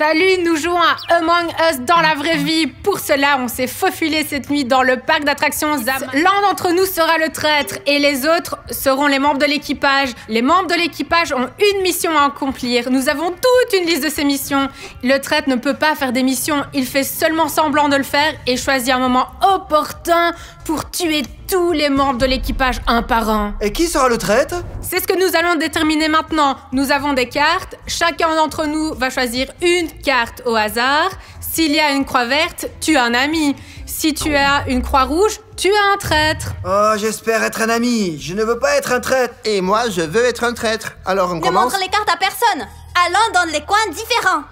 Salut, nous jouons à Among Us dans la vraie vie. Pour cela, on s'est faufilé cette nuit dans le parc d'attractions Zam. L'un d'entre nous sera le traître et les autres seront les membres de l'équipage. Les membres de l'équipage ont une mission à accomplir. Nous avons toute une liste de ces missions. Le traître ne peut pas faire des missions, il fait seulement semblant de le faire et choisit un moment opportun pour tuer tous les membres de l'équipage un par un. Et qui sera le traître? C'est ce que nous allons déterminer maintenant. Nous avons des cartes. Chacun d'entre nous va choisir une carte au hasard. S'il y a une croix verte, tu es un ami. Si tu as une croix rouge, tu es un traître. Oh, j'espère être un ami. Je ne veux pas être un traître. Et moi, je veux être un traître. Alors on Ne commence. montre les cartes à personne. Allons dans les coins différents.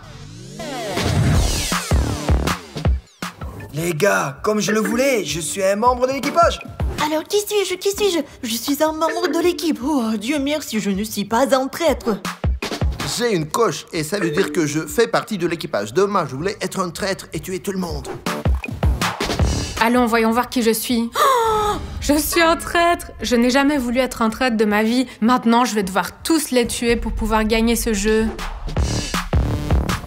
Les gars, comme je le voulais, je suis un membre de l'équipage. Alors qui suis-je? Qui suis-je? Je suis un membre de l'équipe. Oh Dieu merci, je ne suis pas un traître. J'ai une coche et ça veut dire que je fais partie de l'équipage. Demain, je voulais être un traître et tuer tout le monde. Allons, voyons voir qui je suis. Oh, je suis un traître. Je n'ai jamais voulu être un traître de ma vie. Maintenant, je vais devoir tous les tuer pour pouvoir gagner ce jeu.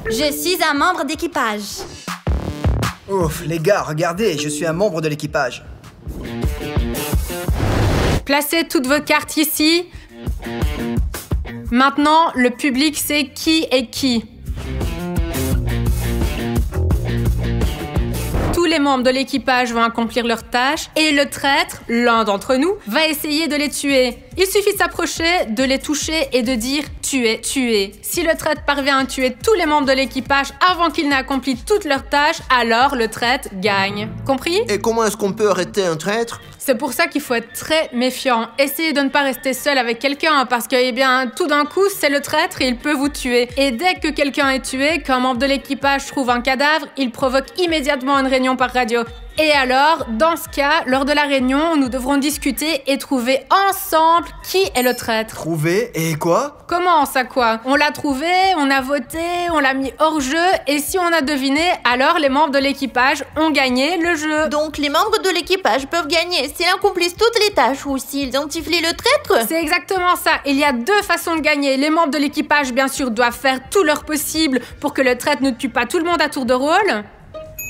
Je suis un membre d'équipage. Ouf, les gars, regardez, je suis un membre de l'équipage. Placez toutes vos cartes ici. Maintenant, le public sait qui est qui. Tous les membres de l'équipage vont accomplir leur tâche et le traître, l'un d'entre nous, va essayer de les tuer. Il suffit de s'approcher, de les toucher et de dire « tuer, tuer ». Si le traître parvient à tuer tous les membres de l'équipage avant qu'ils n'aient accompli toutes leurs tâches, alors le traître gagne. Compris? Et comment est-ce qu'on peut arrêter un traître? C'est pour ça qu'il faut être très méfiant. Essayez de ne pas rester seul avec quelqu'un parce que, eh bien, tout d'un coup, c'est le traître et il peut vous tuer. Et dès que quelqu'un est tué, qu'un membre de l'équipage trouve un cadavre, il provoque immédiatement une réunion par radio. Et alors, dans ce cas, lors de la réunion, nous devrons discuter et trouver ensemble qui est le traître. Trouver et quoi? Comment ça quoi? On l'a trouvé, on a voté, on l'a mis hors jeu et si on a deviné, alors les membres de l'équipage ont gagné le jeu. Donc les membres de l'équipage peuvent gagner s'ils accomplissent toutes les tâches ou s'ils identifient le traître? C'est exactement ça. Il y a deux façons de gagner. Les membres de l'équipage, bien sûr, doivent faire tout leur possible pour que le traître ne tue pas tout le monde à tour de rôle.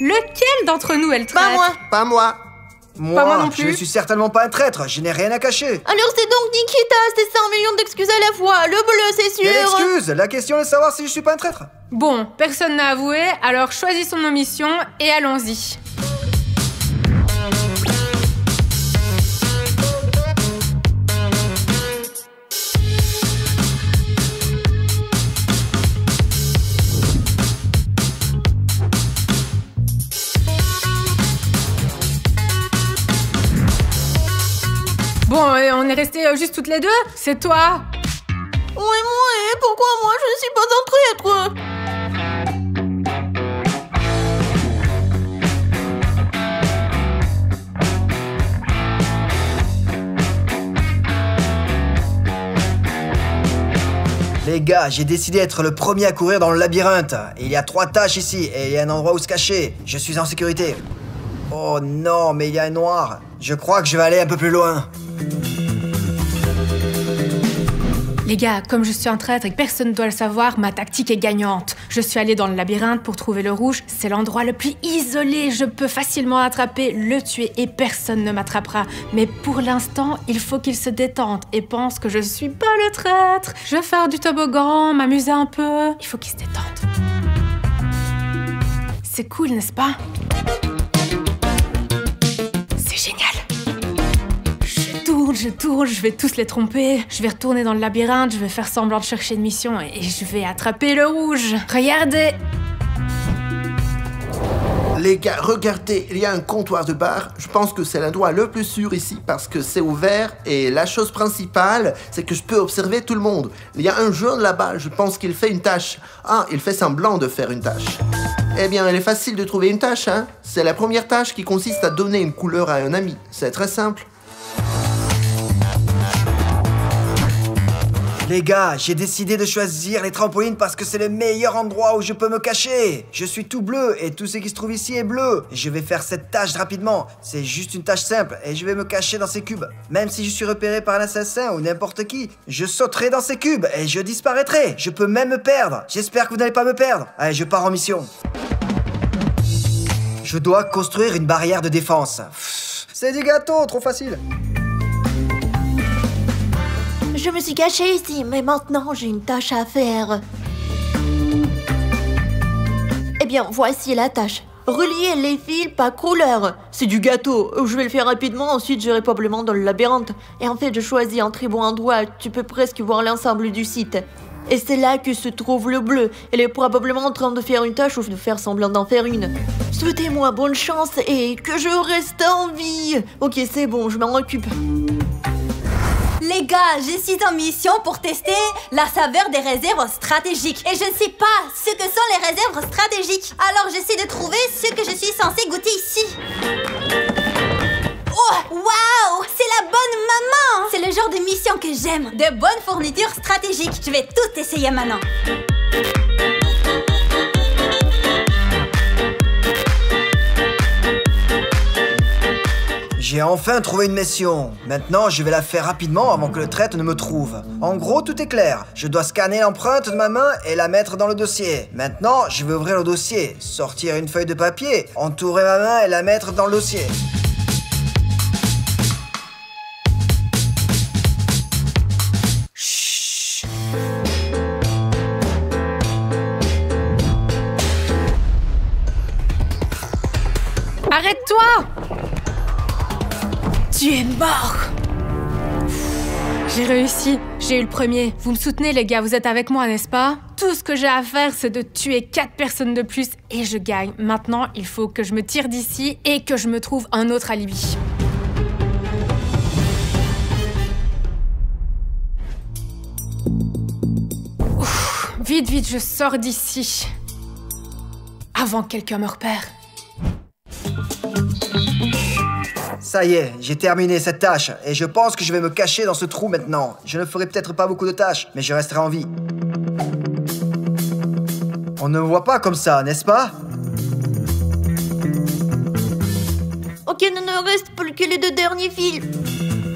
Lequel d'entre nous est le traître? Pas moi. Pas moi. Pas moi non plus. Je ne suis certainement pas un traître, je n'ai rien à cacher. Alors c'est donc Nikita, c'est 100 millions d'excuses à la fois. Le bleu, c'est sûr. Quelle excuse? La question est de savoir si je suis pas un traître. Bon, personne n'a avoué, alors choisissons nos missions et allons-y. Bon, on est restés juste toutes les deux? C'est toi? Ouais, moi, pourquoi moi je ne suis pas un traître? Les gars, j'ai décidé d'être le premier à courir dans le labyrinthe. Il y a 3 tâches ici et il y a un endroit où se cacher. Je suis en sécurité. Oh non, mais il y a un noir. Je crois que je vais aller un peu plus loin. Les gars, comme je suis un traître et que personne ne doit le savoir, ma tactique est gagnante. Je suis allée dans le labyrinthe pour trouver le rouge. C'est l'endroit le plus isolé. Je peux facilement l'attraper, le tuer et personne ne m'attrapera. Mais pour l'instant, il faut qu'il se détende et pense que je suis pas le traître. Je vais faire du toboggan, m'amuser un peu. Il faut qu'il se détende. C'est cool, n'est-ce pas? C'est génial. Je tourne, je vais tous les tromper. Je vais retourner dans le labyrinthe, je vais faire semblant de chercher une mission et je vais attraper le rouge. Regardez! Les gars, regardez, il y a un comptoir de bar. Je pense que c'est l'endroit le plus sûr ici parce que c'est ouvert et la chose principale, c'est que je peux observer tout le monde. Il y a un jaune là-bas, je pense qu'il fait une tâche. Ah, il fait semblant de faire une tâche. Eh bien, il est facile de trouver une tâche, hein. C'est la première tâche qui consiste à donner une couleur à un ami. C'est très simple. Les gars, j'ai décidé de choisir les trampolines parce que c'est le meilleur endroit où je peux me cacher. Je suis tout bleu et tout ce qui se trouve ici est bleu. Et je vais faire cette tâche rapidement. C'est juste une tâche simple et je vais me cacher dans ces cubes. Même si je suis repéré par un assassin ou n'importe qui, je sauterai dans ces cubes et je disparaîtrai. Je peux même me perdre. J'espère que vous n'allez pas me perdre. Allez, je pars en mission. Je dois construire une barrière de défense. C'est du gâteau, trop facile. Je me suis cachée ici, mais maintenant j'ai une tâche à faire. Eh bien, voici la tâche. Relier les fils par couleur. C'est du gâteau. Je vais le faire rapidement, ensuite j'irai probablement dans le labyrinthe. Et en fait, je choisis un très bon endroit. Tu peux presque voir l'ensemble du site. Et c'est là que se trouve le bleu. Elle est probablement en train de faire une tâche ou de faire semblant d'en faire une. Souhaitez-moi bonne chance et que je reste en vie. Ok, c'est bon, je m'en occupe. Les gars, je suis en mission pour tester la saveur des réserves stratégiques. Et je ne sais pas ce que sont les réserves stratégiques. Alors j'essaie de trouver ce que je suis censée goûter ici. Oh, waouh! C'est la bonne maman! C'est le genre de mission que j'aime. De bonnes fournitures stratégiques. Je vais tout essayer maintenant. J'ai enfin trouvé une mission. Maintenant, je vais la faire rapidement avant que le traître ne me trouve. En gros, tout est clair. Je dois scanner l'empreinte de ma main et la mettre dans le dossier. Maintenant, je vais ouvrir le dossier, sortir une feuille de papier, entourer ma main et la mettre dans le dossier. Chut. Arrête-toi! Tu es mort! J'ai réussi, j'ai eu le premier. Vous me soutenez les gars, vous êtes avec moi, n'est-ce pas? Tout ce que j'ai à faire, c'est de tuer 4 personnes de plus et je gagne. Maintenant, il faut que je me tire d'ici et que je me trouve un autre alibi. Ouf, vite, vite, je sors d'ici. Avant que quelqu'un me repère. Ça y est, j'ai terminé cette tâche et je pense que je vais me cacher dans ce trou maintenant. Je ne ferai peut-être pas beaucoup de tâches, mais je resterai en vie. On ne me voit pas comme ça, n'est-ce pas? Ok, il ne reste plus que les 2 derniers fils.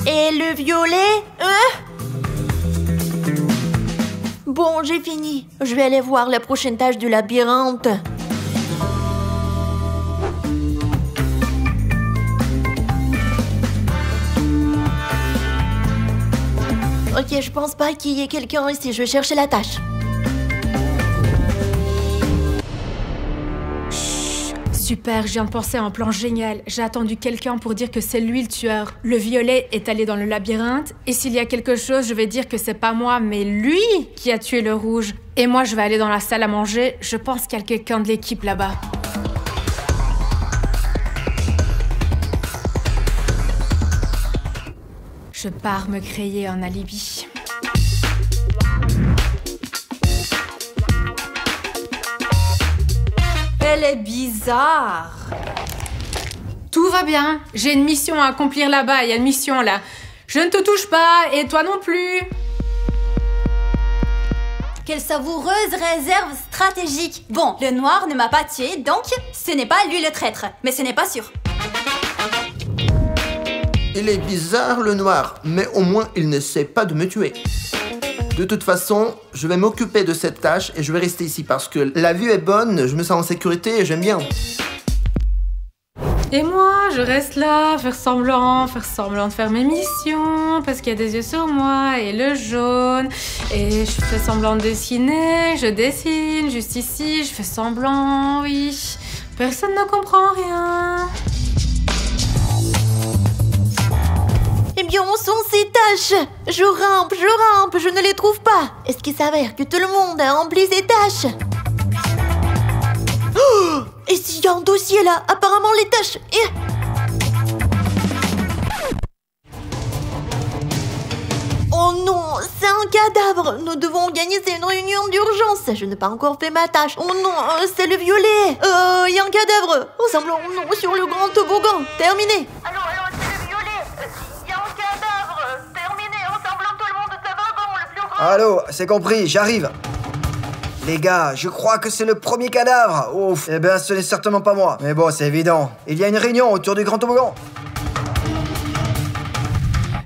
Et le violet? Bon, j'ai fini. Je vais aller voir la prochaine tâche du labyrinthe. Ok, je pense pas qu'il y ait quelqu'un ici. Je vais chercher la tâche. Super, je viens de penser à un plan génial. J'ai attendu quelqu'un pour dire que c'est lui le tueur. Le violet est allé dans le labyrinthe, et s'il y a quelque chose, je vais dire que c'est pas moi, mais lui qui a tué le rouge. Et moi, je vais aller dans la salle à manger. Je pense qu'il y a quelqu'un de l'équipe là-bas. Je pars me créer un alibi. Elle est bizarre. Tout va bien. J'ai une mission à accomplir là-bas. Il y a une mission là. Je ne te touche pas et toi non plus. Quelle savoureuse réserve stratégique. Bon, le noir ne m'a pas tué, donc ce n'est pas lui le traître. Mais ce n'est pas sûr. Il est bizarre le noir, mais au moins il ne sait pas de me tuer. De toute façon, je vais m'occuper de cette tâche et je vais rester ici parce que la vue est bonne, je me sens en sécurité et j'aime bien. Et moi, je reste là, faire semblant de faire mes missions, parce qu'il y a des yeux sur moi, et le jaune, et je fais semblant de dessiner, je dessine, juste ici, je fais semblant, oui. Personne ne comprend rien. Eh bien, où sont ces tâches? Je rampe, je ne les trouve pas. Est-ce qu'il s'avère que tout le monde a rempli ces tâches? Oh! Et s'il y a un dossier là? Apparemment les tâches... Oh non, c'est un cadavre. Nous devons organiser une réunion d'urgence. Je n'ai pas encore fait ma tâche. Oh non, c'est le violet. Il y a un cadavre. Ressemblant au nom sur le grand toboggan. Terminé. Allô, c'est le violet. Il y a un cadavre. Terminé, ressemblant tout le monde de toboggan, le plus grand Allô, c'est compris, j'arrive. Les gars, je crois que c'est le premier cadavre. Ouf, eh ben ce n'est certainement pas moi. Mais bon, c'est évident. Il y a une réunion autour du grand toboggan.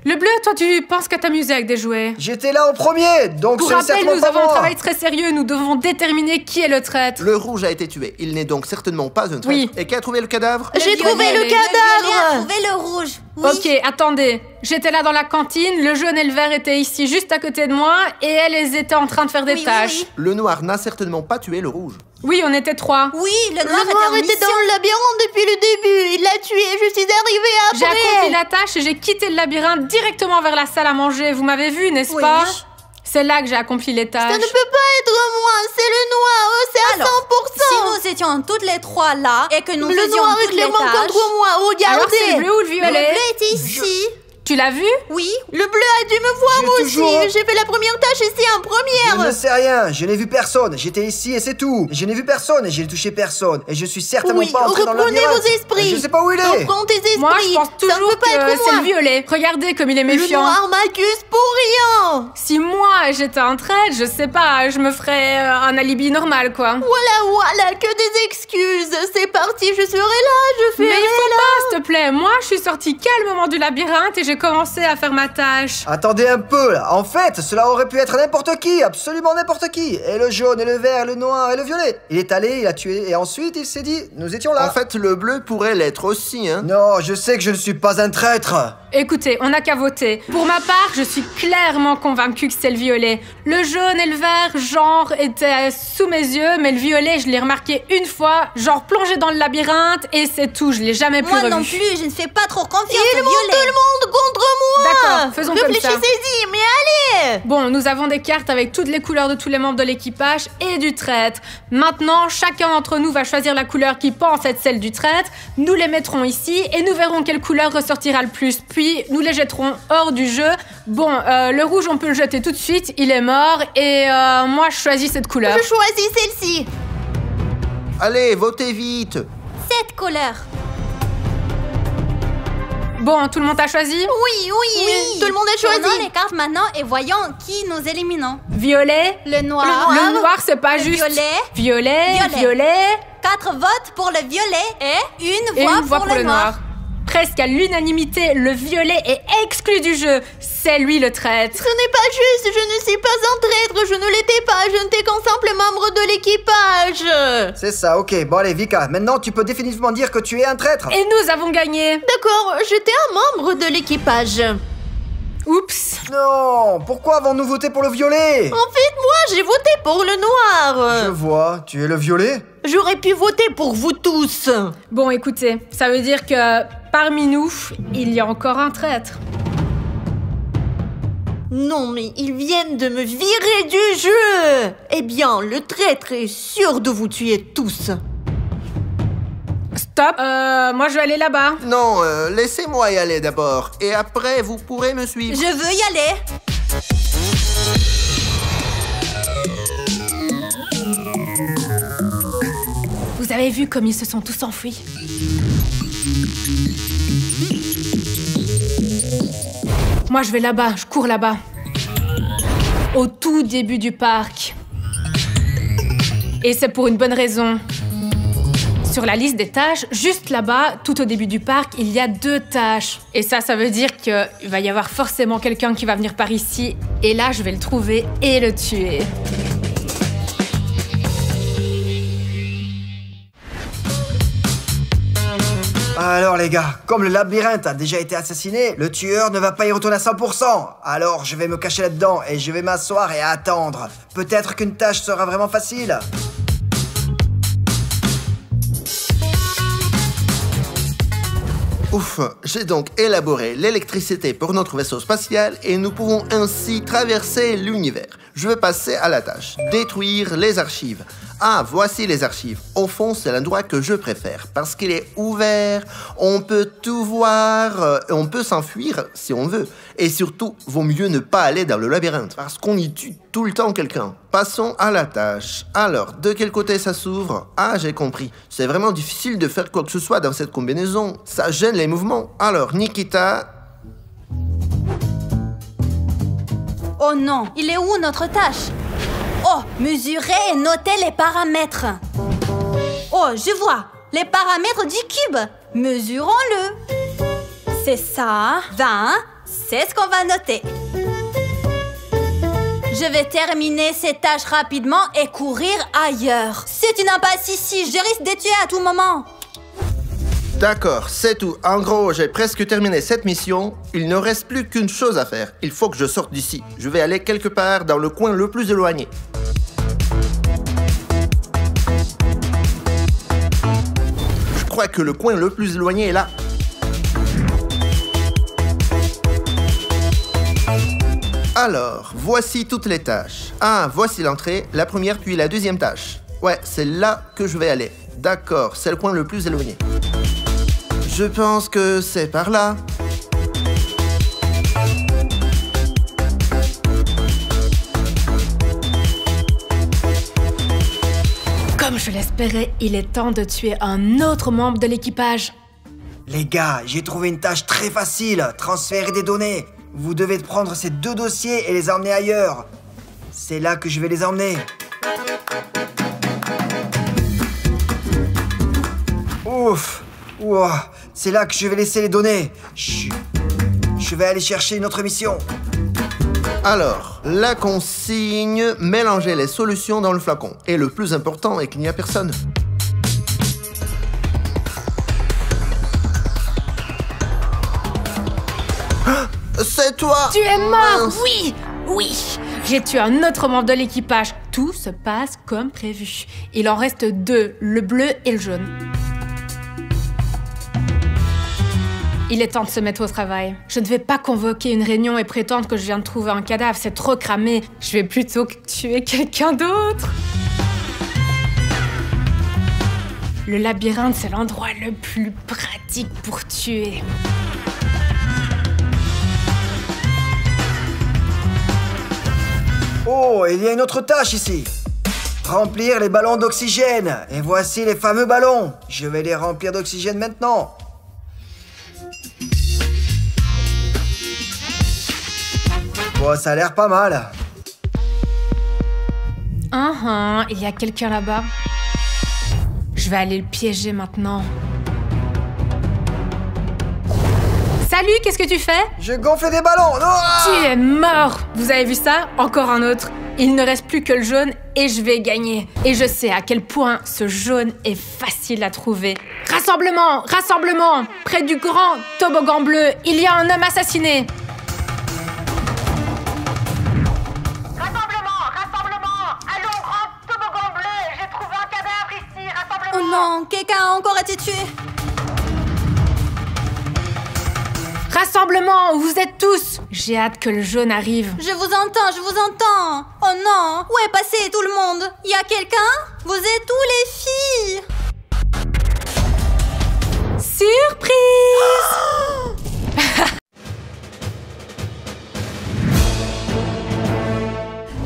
Le bleu, toi, tu penses qu'à t'amuser avec des jouets? J'étais là au premier, donc Pour ce n'est rappel, certainement nous pas avons un moi. travail très sérieux. Nous devons déterminer qui est le traître. Le rouge a été tué. Il n'est donc certainement pas un traître. Oui. Et qui a trouvé le cadavre? J'ai trouvé le Le violet a cadavre. trouvé le rouge. Oui. Ok, attendez. J'étais là dans la cantine, le jaune et le vert étaient ici juste à côté de moi et elles étaient en train de faire des Oui, tâches. oui, Le noir n'a certainement pas tué le rouge. Oui, on était 3. Oui, le Le noir noir était était dans le labyrinthe depuis le début. Il l'a tué. Je suis arrivée J'ai accompli après. la tâche et j'ai quitté le labyrinthe directement vers la salle à manger. Vous m'avez vu, n'est-ce Oui, pas? oui. C'est là que j'ai accompli les tâches. Ça ne peut pas être moi. C'est le noir. C'est à 100%. Si nous étions toutes les 3 là et que nous Le faisions noir est toutes les clairement tâches... contre moi. Alors c'est le Regardez. bleu ou le Le violet? bleu était ici. Tu l'as vu? Oui. Le bleu a dû me voir J'ai moi toujours- aussi. J'ai fait la première tâche ici en Je première. ne sais rien, je n'ai vu personne. J'étais ici et c'est tout. Je n'ai vu personne et j'ai touché personne. Et je suis certainement Oui, pas entré dans le reprenez labyrinthe. vos esprits. Je sais pas où il est. Reprends tes esprits. Moi, je pense Ça toujours ne peut pas que être c'est moi. le violet. Regardez comme il est Le méfiant. noir m'accuse pour rien. Si moi j'étais un traître, je sais pas, je me ferais un alibi normal quoi. Voilà, que des excuses. C'est parti, je serai là, je Mais ferai il faut là. pas, s'il te plaît. Moi, je suis sortie calmement du labyrinthe et j'ai commencé à faire ma tâche. Attendez un peu là. En fait, cela aurait pu être n'importe qui, absolument n'importe qui. Et le jaune, et le vert, le noir, et le violet. Il est allé, il a tué, et ensuite il s'est dit, nous étions là. En fait, le bleu pourrait l'être aussi, hein. Non, je sais que je ne suis pas un traître. Écoutez, on n'a qu'à voter. Pour ma part, je suis clairement convaincue que c'est le violet. Le jaune et le vert, genre, étaient sous mes yeux, mais le violet, je l'ai remarqué une fois, genre plongé dans le labyrinthe, et c'est tout, je l'ai jamais plus Moi revu. non plus, je ne fais pas trop confiance Ils au montent tout violet. le monde contre moi. D'accord, faisons comme ça. Réfléchissez-y, mais allez. Bon, nous avons des cartes avec toutes les couleurs de tous les membres de l'équipage et du traître. Maintenant, chacun d'entre nous va choisir la couleur qui pense être celle du traître. Nous les mettrons ici et nous verrons quelle couleur ressortira le plus. Puis, nous les jetterons hors du jeu. Bon, le rouge, on peut le jeter tout de suite. Il est mort. Et moi, je choisis cette couleur. Je choisis celle-ci. Allez, votez vite. Cette couleur. Bon, tout le monde a choisi? Oui, tout le monde a Prenons choisi. les cartes maintenant et voyons qui nous éliminons. Violet. Le noir. Le noir, c'est pas Le juste. violet. Violet. Violet. Violet. 4 votes pour le violet et une Et voix, une voix pour le noir. Presque à l'unanimité, le violet est exclu du jeu. C'est lui le traître. Ce n'est pas juste, je ne suis pas un traître, je ne l'étais pas, je n'étais qu'un simple membre de l'équipage. C'est ça, ok. Bon allez, Vika, maintenant tu peux définitivement dire que tu es un traître. Et nous avons gagné. D'accord, j'étais un membre de l'équipage. Oups. Non, pourquoi avons-nous voté pour le violet? En fait, moi, j'ai voté pour le noir. Je vois, tu es le violet? J'aurais pu voter pour vous tous. Bon, écoutez, ça veut dire que parmi nous, il y a encore un traître. Non, mais ils viennent de me virer du jeu. Eh bien, le traître est sûr de vous tuer tous. Stop. Moi, je vais aller là-bas. Non, laissez-moi y aller d'abord. Et après, vous pourrez me suivre. Je veux y aller. Vous avez vu comme ils se sont tous enfuis? Moi, je vais là-bas, je cours là-bas. Au tout début du parc. Et c'est pour une bonne raison. Sur la liste des tâches, juste là-bas, tout au début du parc, il y a 2 tâches. Et ça veut dire qu'il va y avoir forcément quelqu'un qui va venir par ici. Et là, je vais le trouver et le tuer. Alors les gars, comme le labyrinthe a déjà été assassiné, le tueur ne va pas y retourner à 100%. Alors je vais me cacher là-dedans et je vais m'asseoir et attendre. Peut-être qu'une tâche sera vraiment facile. Ouf, j'ai donc élaboré l'électricité pour notre vaisseau spatial et nous pouvons ainsi traverser l'univers. Je vais passer à la tâche, détruire les archives. Ah, voici les archives. Au fond, c'est l'endroit que je préfère parce qu'il est ouvert, on peut tout voir, on peut s'enfuir si on veut. Et surtout, vaut mieux ne pas aller dans le labyrinthe parce qu'on y tue tout le temps quelqu'un. Passons à la tâche. Alors, de quel côté ça s'ouvre? Ah, j'ai compris. C'est vraiment difficile de faire quoi que ce soit dans cette combinaison. Ça gêne les mouvements. Alors, Nikita... Oh non, il est où notre tâche? Oh, mesurer et noter les paramètres. Oh, je vois, les paramètres du cube. Mesurons-le. C'est ça, 20, c'est ce qu'on va noter. Je vais terminer ces tâches rapidement et courir ailleurs. C'est une impasse ici, je risque d'être tué à tout moment. D'accord, c'est tout. En gros, j'ai presque terminé cette mission. Il ne reste plus qu'une chose à faire. Il faut que je sorte d'ici. Je vais aller quelque part dans le coin le plus éloigné. Je crois que le coin le plus éloigné est là. Alors, voici toutes les tâches. Ah, voici l'entrée, la première puis la deuxième tâche. Ouais, c'est là que je vais aller. D'accord, c'est le coin le plus éloigné. Je pense que c'est par là. Comme je l'espérais, il est temps de tuer un autre membre de l'équipage. Les gars, j'ai trouvé une tâche très facile. Transférer des données. Vous devez prendre ces 2 dossiers et les emmener ailleurs. C'est là que je vais les emmener. Ouf. Ouah. C'est là que je vais laisser les données. Chut. Je vais aller chercher une autre mission. Alors, la consigne, mélanger les solutions dans le flacon. Et le plus important est qu'il n'y a personne. Ah, c'est toi! Tu es mort, oui, oui. J'ai tué un autre membre de l'équipage. Tout se passe comme prévu. Il en reste 2, le bleu et le jaune. Il est temps de se mettre au travail. Je ne vais pas convoquer une réunion et prétendre que je viens de trouver un cadavre. C'est trop cramé. Je vais plutôt tuer quelqu'un d'autre. Le labyrinthe, c'est l'endroit le plus pratique pour tuer. Oh, il y a une autre tâche ici. Remplir les ballons d'oxygène. Et voici les fameux ballons. Je vais les remplir d'oxygène maintenant. Bon, ça a l'air pas mal. Il y a quelqu'un là-bas. Je vais aller le piéger maintenant. Salut, qu'est-ce que tu fais? Je gonfle des ballons. Ah! Tu es mort! Vous avez vu ça? Encore un autre. Il ne reste plus que le jaune et je vais gagner. Et je sais à quel point ce jaune est facile à trouver. Rassemblement! Rassemblement! Près du grand toboggan bleu, il y a un homme assassiné. Oh non, quelqu'un a encore été tué. Rassemblement, vous êtes tous. J'ai hâte que le jaune arrive. Je vous entends, je vous entends. Oh non, où est passé tout le monde? Y a quelqu'un? Vous êtes où les filles? Surprise!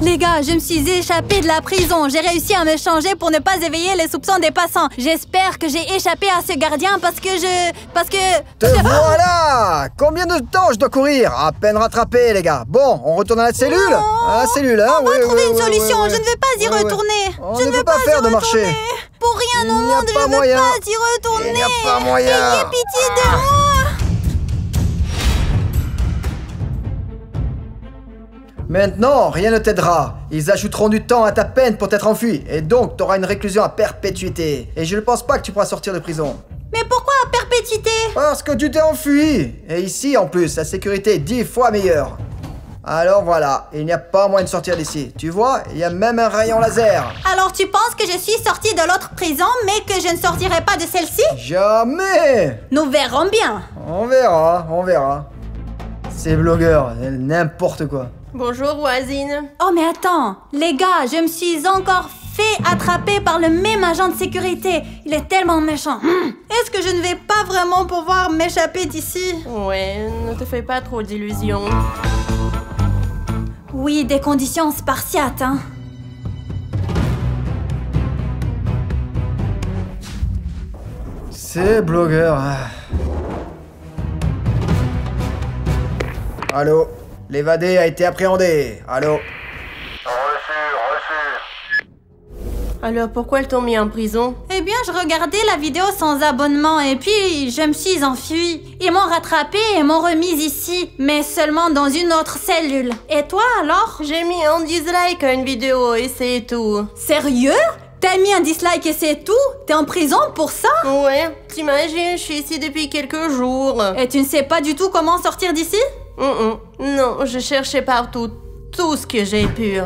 Les gars, je me suis échappée de la prison. J'ai réussi à me changer pour ne pas éveiller les soupçons des passants. J'espère que j'ai échappé à ce gardien parce que Te voilà! Combien de temps je dois courir? À peine rattrapé, les gars. Bon, on retourne à la cellule? Non. À la cellule, hein? On va trouver une solution. Je ne veux pas y retourner. On Je ne ne peut veux pas faire de y marché. retourner. Pour rien au Il n'y a monde, pas je ne veux moyen. pas y retourner. Il n'y a pas moyen. Ayez pitié de moi. Maintenant, rien ne t'aidera. Ils ajouteront du temps à ta peine pour t'être enfui. Et donc, t'auras une réclusion à perpétuité. Et je ne pense pas que tu pourras sortir de prison. Mais pourquoi à perpétuité? Parce que tu t'es enfui. Et ici, en plus, la sécurité est 10 fois meilleure. Alors voilà, il n'y a pas moyen de sortir d'ici. Tu vois, il y a même un rayon laser. Alors tu penses que je suis sortie de l'autre prison, mais que je ne sortirai pas de celle-ci? Jamais. Nous verrons bien. On verra, on verra. Ces blogueurs, n'importe quoi. Bonjour, voisine. Oh mais attends, les gars, je me suis encore fait attraper par le même agent de sécurité. Il est tellement méchant. Est-ce que je ne vais pas vraiment pouvoir m'échapper d'ici? Ouais, ne te fais pas trop d'illusions. Oui, des conditions spartiates, hein. Ces blogueurs. Allô? L'évadé a été appréhendé. Allô? Alors pourquoi ils t'ont mis en prison? Eh bien, je regardais la vidéo sans abonnement et puis je me suis enfuie. Ils m'ont rattrapée et m'ont remise ici, mais seulement dans une autre cellule. Et toi alors? J'ai mis un dislike à une vidéo et c'est tout. Sérieux? T'as mis un dislike et c'est tout? T'es en prison pour ça? Ouais, t'imagines, je suis ici depuis quelques jours. Et tu ne sais pas du tout comment sortir d'ici? Non, je cherchais partout tout ce que j'ai pu.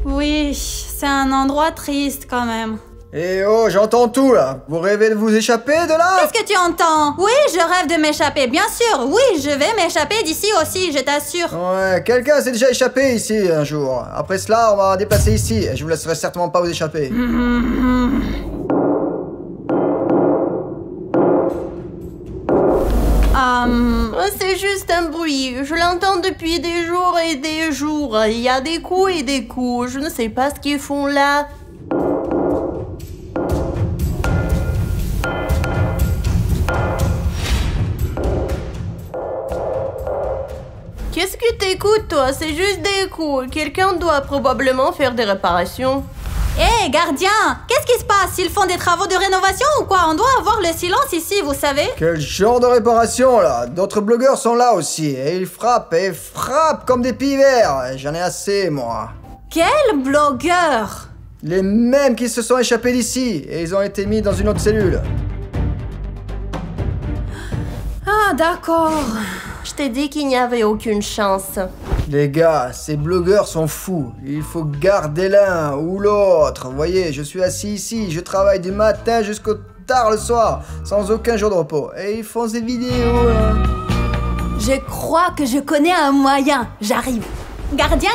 Oui, c'est un endroit triste quand même. Eh oh, j'entends tout là. Vous rêvez de vous échapper de là? Qu'est-ce que tu entends? Oui, je rêve de m'échapper, bien sûr. Oui, je vais m'échapper d'ici aussi, je t'assure. Ouais, quelqu'un s'est déjà échappé ici un jour. Après cela, on va déplacer ici. Et je vous laisserai certainement pas vous échapper. C'est juste un bruit. Je l'entends depuis des jours et des jours. Il y a des coups et des coups. Je ne sais pas ce qu'ils font là. Qu'est-ce que t'écoutes, toi? C'est juste des coups. Quelqu'un doit probablement faire des réparations. Hé, gardien! Qu'est-ce qui se passe? Ils font des travaux de rénovation ou quoi? On doit avoir le silence ici, vous savez? Quel genre de réparation là? D'autres blogueurs sont là aussi. Et ils frappent comme des pivers. J'en ai assez, moi. Quel blogueur? Les mêmes qui se sont échappés d'ici. Et ils ont été mis dans une autre cellule. Ah, d'accord. Je t'ai dit qu'il n'y avait aucune chance. Les gars, ces blogueurs sont fous. Il faut garder l'un ou l'autre. Vous voyez, je suis assis ici, je travaille du matin jusqu'au tard le soir, sans aucun jour de repos. Et ils font ces vidéos là. Je crois que je connais un moyen. J'arrive. Gardien,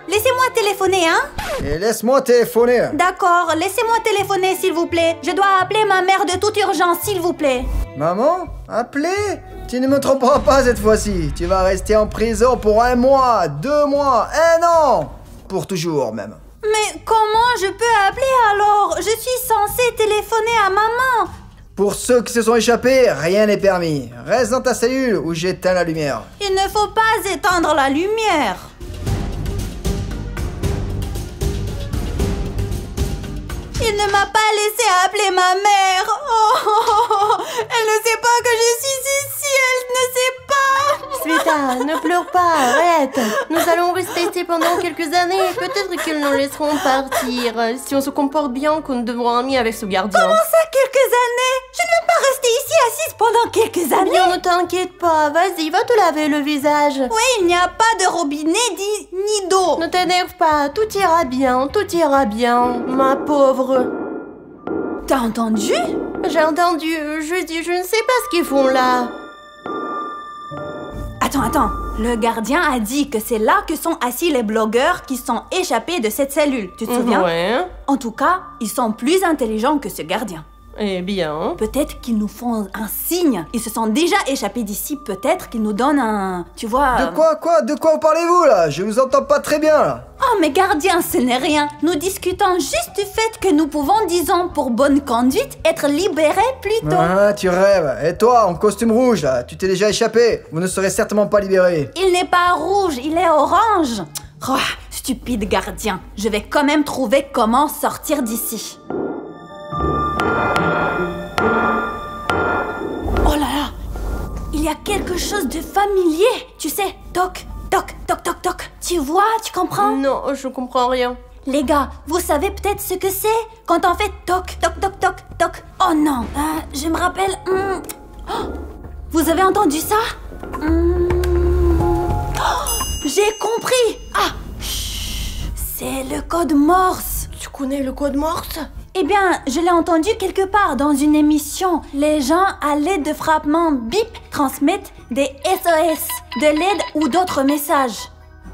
laissez-moi téléphoner, hein? Et laisse-moi téléphoner. D'accord, laissez-moi téléphoner, s'il vous plaît. Je dois appeler ma mère de toute urgence, s'il vous plaît. Maman? Appelez? Tu ne me tromperas pas cette fois-ci. Tu vas rester en prison pour 1 mois, 2 mois, 1 an. Pour toujours même. Mais comment je peux appeler alors? Je suis censée téléphoner à maman. Pour ceux qui se sont échappés, rien n'est permis. Reste dans ta cellule où j'éteins la lumière. Il ne faut pas éteindre la lumière. Il ne m'a pas laissé appeler ma mère. Oh, elle ne sait pas que je suis ici. Elle ne sait pas. Sveta, ne pleure pas, arrête. Nous allons rester ici pendant quelques années. Peut-être qu'ils nous laisseront partir. Si on se comporte bien, qu'on deviendra amis avec ce gardien. Comment ça, quelques années? Je ne vais pas rester ici assise pendant quelques années. Bien, ne t'inquiète pas. Vas-y, va te laver le visage. Oui, il n'y a pas de robinet ni d'eau. Ne t'énerve pas, tout ira bien, ma pauvre. T'as entendu? J'ai entendu, je ne sais pas ce qu'ils font là. Attends. Le gardien a dit que c'est là que sont assis les blogueurs qui sont échappés de cette cellule. Tu te souviens? Ouais. En tout cas, ils sont plus intelligents que ce gardien. Eh bien... Peut-être qu'ils nous font un signe. Ils se sont déjà échappés d'ici. Peut-être qu'ils nous donnent un... Tu vois... De quoi parlez-vous là? Je vous entends pas très bien là. Oh mais gardien, ce n'est rien. Nous discutons juste du fait que nous pouvons, disons, pour bonne conduite, être libérés plus tôt. Ah, tu rêves. Et toi, en costume rouge là, tu t'es déjà échappé. Vous ne serez certainement pas libéré. Il n'est pas rouge, il est orange. Oh, stupide gardien. Je vais quand même trouver comment sortir d'ici. Oh là là! Il y a quelque chose de familier. Tu sais, toc, toc, toc, toc, toc. Tu vois, tu comprends? Non, je comprends rien. Les gars, vous savez peut-être ce que c'est quand on fait toc, toc, toc, toc, toc. Oh non, je me rappelle... Oh, vous avez entendu ça? J'ai compris. Ah, c'est le code Morse. Tu connais le code Morse? Eh bien, je l'ai entendu quelque part dans une émission. Les gens, à l'aide de frappements bip, transmettent des SOS, de l'aide ou d'autres messages.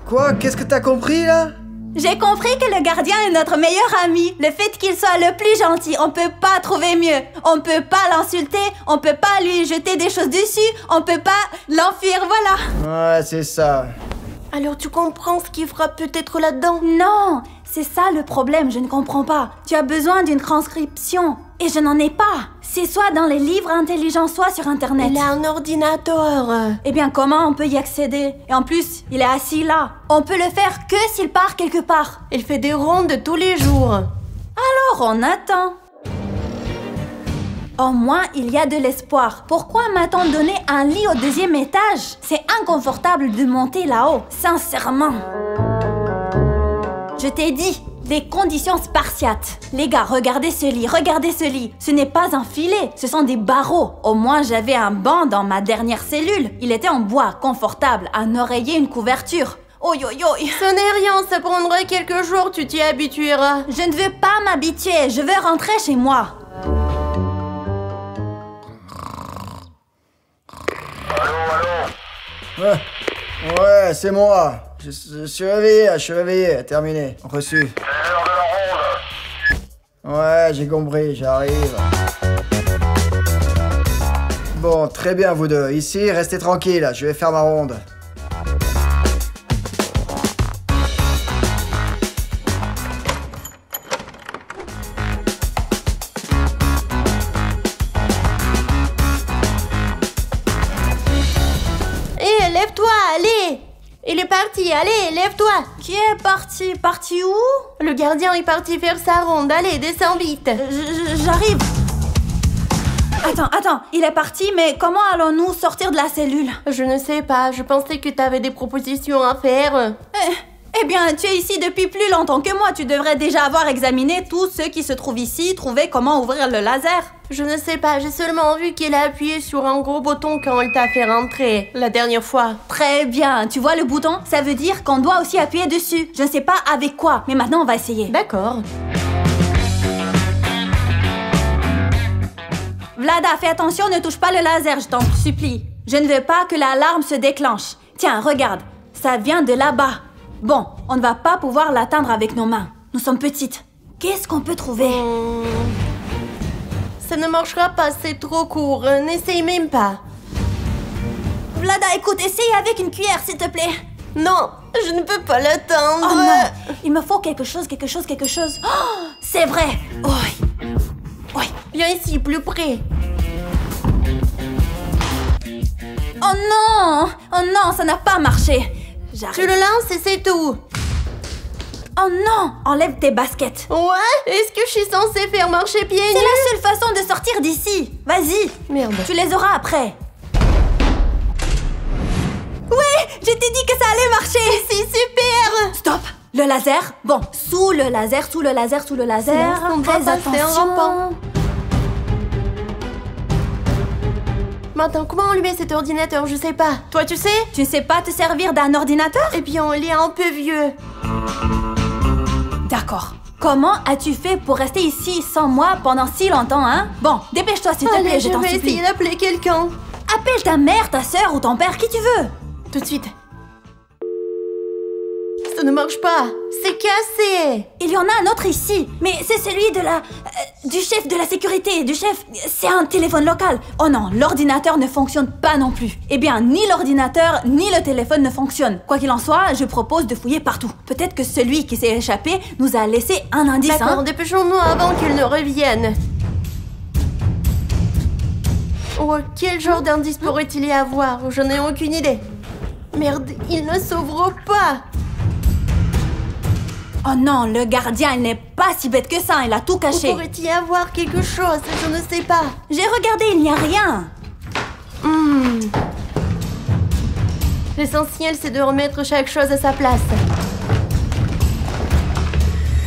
Quoi? Qu'est-ce que t'as compris là? J'ai compris que le gardien est notre meilleur ami. Le fait qu'il soit le plus gentil, on peut pas trouver mieux. On peut pas l'insulter, on peut pas lui jeter des choses dessus, on peut pas l'enfuir, voilà. Ouais, c'est ça. Alors tu comprends ce qui frappe peut-être là-dedans? Non, C'est ça le problème, je ne comprends pas. Tu as besoin d'une transcription. Et je n'en ai pas. C'est soit dans les livres intelligents, soit sur Internet. Il a un ordinateur. Eh bien, comment on peut y accéder? Et en plus, il est assis là. On peut le faire que s'il part quelque part. Il fait des rondes tous les jours. Alors, on attend. Au moins, il y a de l'espoir. Pourquoi m'a-t-on donné un lit au 2e étage? C'est inconfortable de monter là-haut, sincèrement. Je t'ai dit, des conditions spartiates. Les gars, regardez ce lit, regardez ce lit. Ce n'est pas un filet, ce sont des barreaux. Au moins, j'avais un banc dans ma dernière cellule. Il était en bois, confortable, un oreiller, une couverture. Oi, oi, oi. Ce n'est rien, ça prendrait quelques jours, tu t'y habitueras. Je ne veux pas m'habituer, je veux rentrer chez moi. Ouais, c'est moi. Je suis réveillé, terminé, reçu. Ouais, j'ai compris, j'arrive. Bon, très bien vous deux. Ici, restez tranquilles, je vais faire ma ronde. Lève-toi, allez! Il est parti, allez, lève-toi! Qui est parti? Parti où? Le gardien est parti faire sa ronde, allez, descends vite! J'arrive! Attends, il est parti, mais comment allons-nous sortir de la cellule? Je ne sais pas, je pensais que t'avais des propositions à faire. Eh bien, tu es ici depuis plus longtemps que moi, tu devrais déjà avoir examiné tous ceux qui se trouvent ici, trouver comment ouvrir le laser. Je ne sais pas, j'ai seulement vu qu'il a appuyé sur un gros bouton quand il t'a fait rentrer, la dernière fois. Très bien, tu vois le bouton? Ça veut dire qu'on doit aussi appuyer dessus. Je ne sais pas avec quoi, mais maintenant on va essayer. D'accord. Vlada, fais attention, ne touche pas le laser, je t'en supplie. Je ne veux pas que l'alarme se déclenche. Tiens, regarde, ça vient de là-bas. Bon, on ne va pas pouvoir l'atteindre avec nos mains. Nous sommes petites. Qu'est-ce qu'on peut trouver? Ça ne marchera pas, c'est trop court. N'essaye même pas. Vlada, écoute, essaye avec une cuillère, s'il te plaît. Non, je ne peux pas l'atteindre. Oh non, il me faut quelque chose. Oh, c'est vrai. Oui. Oui. Viens ici, plus près. Oh non, ça n'a pas marché. J'arrive. Tu le lances et c'est tout. Oh non, enlève tes baskets. Ouais? Est-ce que je suis censée faire marcher pieds nus? C'est la seule façon de sortir d'ici. Vas-y. Merde. Tu les auras après. Ouais, je t'ai dit que ça allait marcher. C'est super. Stop. Le laser. Bon, sous le laser. Très attention. Maintenant, comment allumer cet ordinateur? Je sais pas. Toi, tu sais? Tu ne sais pas te servir d'un ordinateur? Eh bien, il est un peu vieux. D'accord. Comment as-tu fait pour rester ici sans moi pendant si longtemps, hein? Bon, dépêche-toi s'il te plaît, je t'en vais supplie. essayer d'appeler quelqu'un. Appelle ta mère, ta sœur ou ton père, qui tu veux. Tout de suite. Ça ne marche pas. C'est cassé. Il y en a un autre ici, mais c'est celui de du chef de la sécurité, du chef. C'est un téléphone local. Oh non, l'ordinateur ne fonctionne pas non plus. Eh bien, ni l'ordinateur, ni le téléphone ne fonctionnent. Quoi qu'il en soit, je propose de fouiller partout. Peut-être que celui qui s'est échappé nous a laissé un indice, D'accord, dépêchons-nous avant qu'il ne revienne. Oh, quel genre d'indice pourrait-il y avoir? Je n'ai aucune idée. Merde, il ne s'ouvre pas. Oh non, le gardien, il n'est pas si bête que ça, il a tout caché. Pourrait-il y avoir quelque chose? Je ne sais pas. J'ai regardé, il n'y a rien. L'essentiel, c'est de remettre chaque chose à sa place.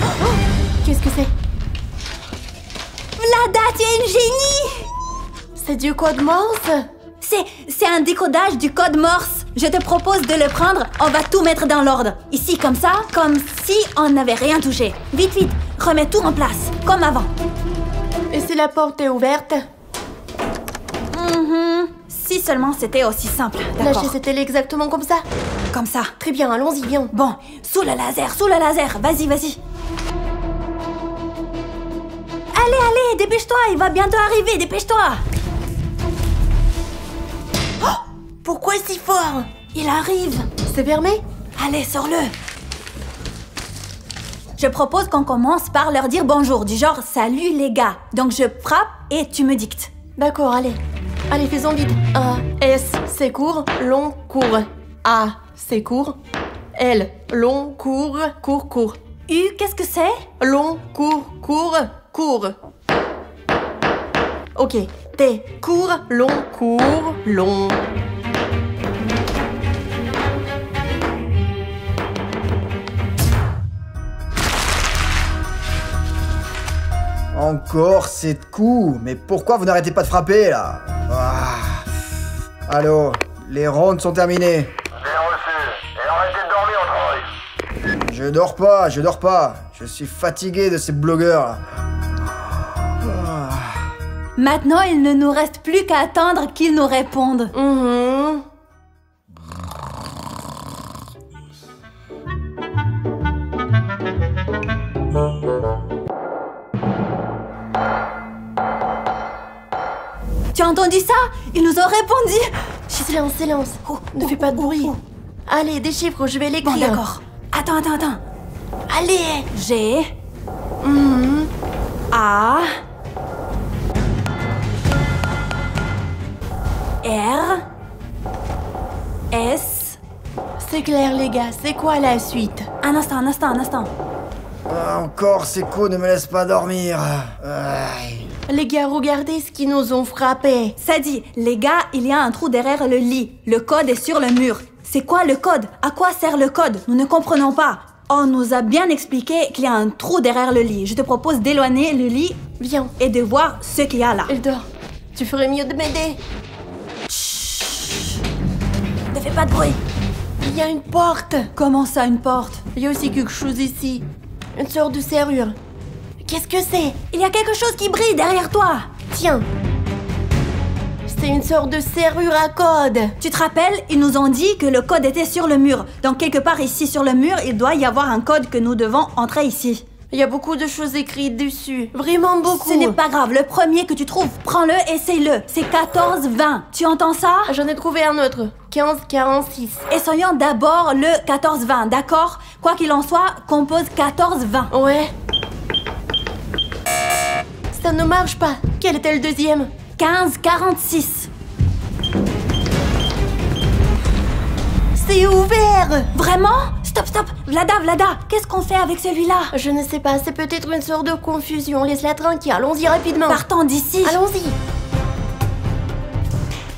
Oh, qu'est-ce que c'est? Vlada, tu es une génie. C'est du code Morse? C'est un décodage du code Morse. Je te propose de le prendre, on va tout mettre dans l'ordre. Ici, comme ça, comme si on n'avait rien touché. Vite, vite, remets tout en place, comme avant. Et si la porte est ouverte? Si seulement c'était aussi simple, La d'accord. chaise est-elle exactement comme ça? Comme ça. Très bien, allons-y, viens. Bon, sous le laser, vas-y. Allez, dépêche-toi, il va bientôt arriver, dépêche-toi. Pourquoi si fort? Il arrive. C'est fermé? Allez, sors-le. Je propose qu'on commence par leur dire bonjour, du genre « Salut les gars ». Donc je frappe et tu me dictes. D'accord, allez. Allez, faisons vite. A, S, c'est court, long, court. A, c'est court. L, long, court, court, court. U, qu'est-ce que c'est? Long, court, court, court. Ok. T, court, long, long. Encore 7 coups. Mais pourquoi vous n'arrêtez pas de frapper, là? Allô, les rondes sont terminées. Bien reçu. Et arrêtez de dormir au travail. Je dors pas. Je suis fatigué de ces blogueurs, là. Maintenant, il ne nous reste plus qu'à attendre qu'ils nous répondent. Tu as entendu ça? Ils nous ont répondu. Silence. Ne fais pas de bruit. Allez, des chiffres, je vais l'écrire. Bon, d'accord. Attends. Allez. G. A. R. S. C'est clair, les gars. C'est quoi la suite? Un instant. Encore ces coups ne me laissent pas dormir. Les gars, regardez ce qu'ils nous ont frappé. Ça dit, les gars, il y a un trou derrière le lit. Le code est sur le mur. C'est quoi le code? À quoi sert le code? Nous ne comprenons pas. On nous a bien expliqué qu'il y a un trou derrière le lit. Je te propose d'éloigner le lit. Viens. Et de voir ce qu'il y a là. Il dort. Tu ferais mieux de m'aider. Ne fais pas de bruit. Il y a une porte. Comment ça, une porte? Il y a aussi quelque chose ici. Une sorte de serrure. Qu'est-ce que c'est? Il y a quelque chose qui brille derrière toi. Tiens. C'est une sorte de serrure à code. Tu te rappelles, ils nous ont dit que le code était sur le mur. Donc quelque part ici sur le mur, il doit y avoir un code que nous devons entrer ici. Il y a beaucoup de choses écrites dessus. Vraiment beaucoup. Ce n'est pas grave, le premier que tu trouves, prends-le, essaye-le. C'est 14-20. Tu entends ça? J'en ai trouvé un autre. 15-46. Essayons d'abord le 14-20, d'accord? Quoi qu'il en soit, compose 14-20. Ouais. Ça ne marche pas. Quel était le deuxième? 15-46. C'est ouvert. Vraiment? Stop. Vlada, qu'est-ce qu'on fait avec celui-là? Je ne sais pas, c'est peut-être une sorte de confusion. Laisse-la tranquille, allons-y rapidement. Partons d'ici. Allons-y.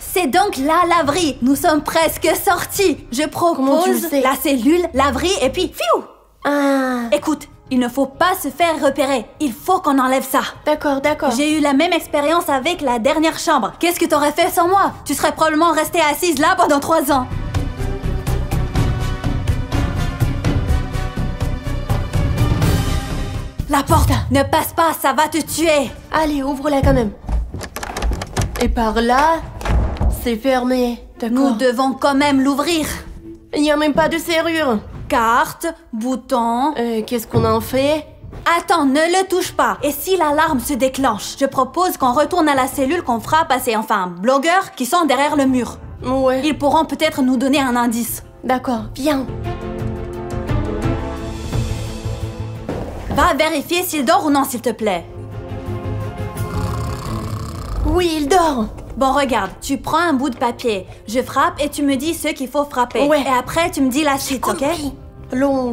C'est donc la laverie. Nous sommes presque sortis. Je Comment tu le propose sais? la cellule, laverie et puis fiou. Ah. Écoute, il ne faut pas se faire repérer. Il faut qu'on enlève ça. D'accord. J'ai eu la même expérience avec la dernière chambre. Qu'est-ce que t'aurais fait sans moi? Tu serais probablement restée assise là pendant 3 ans. La porte ne passe pas, ça va te tuer. Allez, ouvre-la quand même. Et par là, c'est fermé. Nous devons quand même l'ouvrir. Il n'y a même pas de serrure. Carte, bouton. Qu'est-ce qu'on en fait? Attends, ne le touche pas. Et si l'alarme se déclenche, je propose qu'on retourne à la cellule qu'on frappe à ces blogueurs qui sont derrière le mur. Ouais. Ils pourront peut-être nous donner un indice. D'accord, viens. Va vérifier s'il dort ou non, s'il te plaît. Oui, il dort. Bon, regarde, tu prends un bout de papier. Je frappe et tu me dis ce qu'il faut frapper. Ouais. Et après, tu me dis la suite, ok? Long,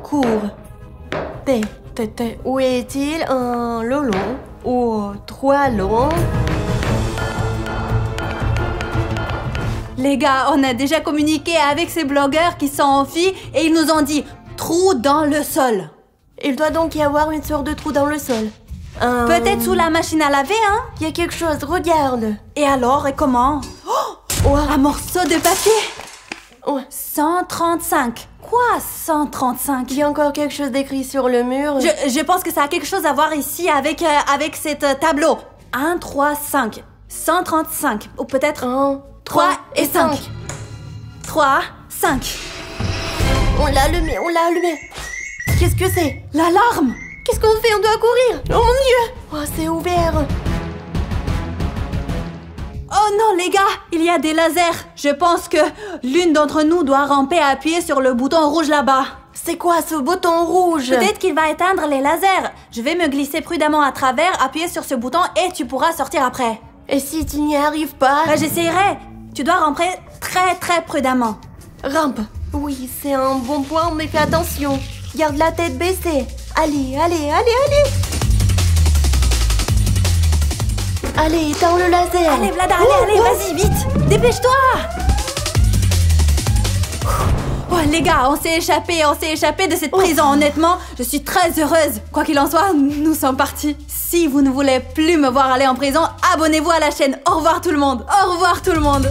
court. T. Où est-il? Un long. Ou 3 longs. Les gars, on a déjà communiqué avec ces blogueurs qui sont amphis et ils nous ont dit trou dans le sol. Il doit donc y avoir une sorte de trou dans le sol. Peut-être sous la machine à laver, hein? Il y a quelque chose, regarde. Et alors, et comment? Oh, un morceau de papier. Ouais. 135. Quoi, 135? Il y a encore quelque chose d'écrit sur le mur. Je pense que ça a quelque chose à voir ici avec cette tableau. 1, 3, 5. 135. Ou peut-être 1, 3 et 5. 3, 5. On l'a allumé. Qu'est-ce que c'est? L'alarme! Qu'est-ce qu'on fait? On doit courir. Oh mon Dieu! Oh, c'est ouvert. Oh non, les gars, il y a des lasers. Je pense que l'une d'entre nous doit ramper et appuyer sur le bouton rouge là-bas. C'est quoi ce bouton rouge? Peut-être qu'il va éteindre les lasers. Je vais me glisser prudemment à travers, appuyer sur ce bouton et tu pourras sortir après. Et si tu n'y arrives pas? J'essayerai. Tu dois rentrer très prudemment. Rampe. Oui, c'est un bon point, mais fais attention. Garde la tête baissée. Allez. Allez, éteins le laser. Allez, Vlada, allez, vas-y, vite. Dépêche-toi. Oh, les gars, on s'est échappé de cette prison. Honnêtement, je suis très heureuse. Quoi qu'il en soit, nous sommes partis. Si vous ne voulez plus me voir aller en prison, abonnez-vous à la chaîne. Au revoir tout le monde. Au revoir tout le monde.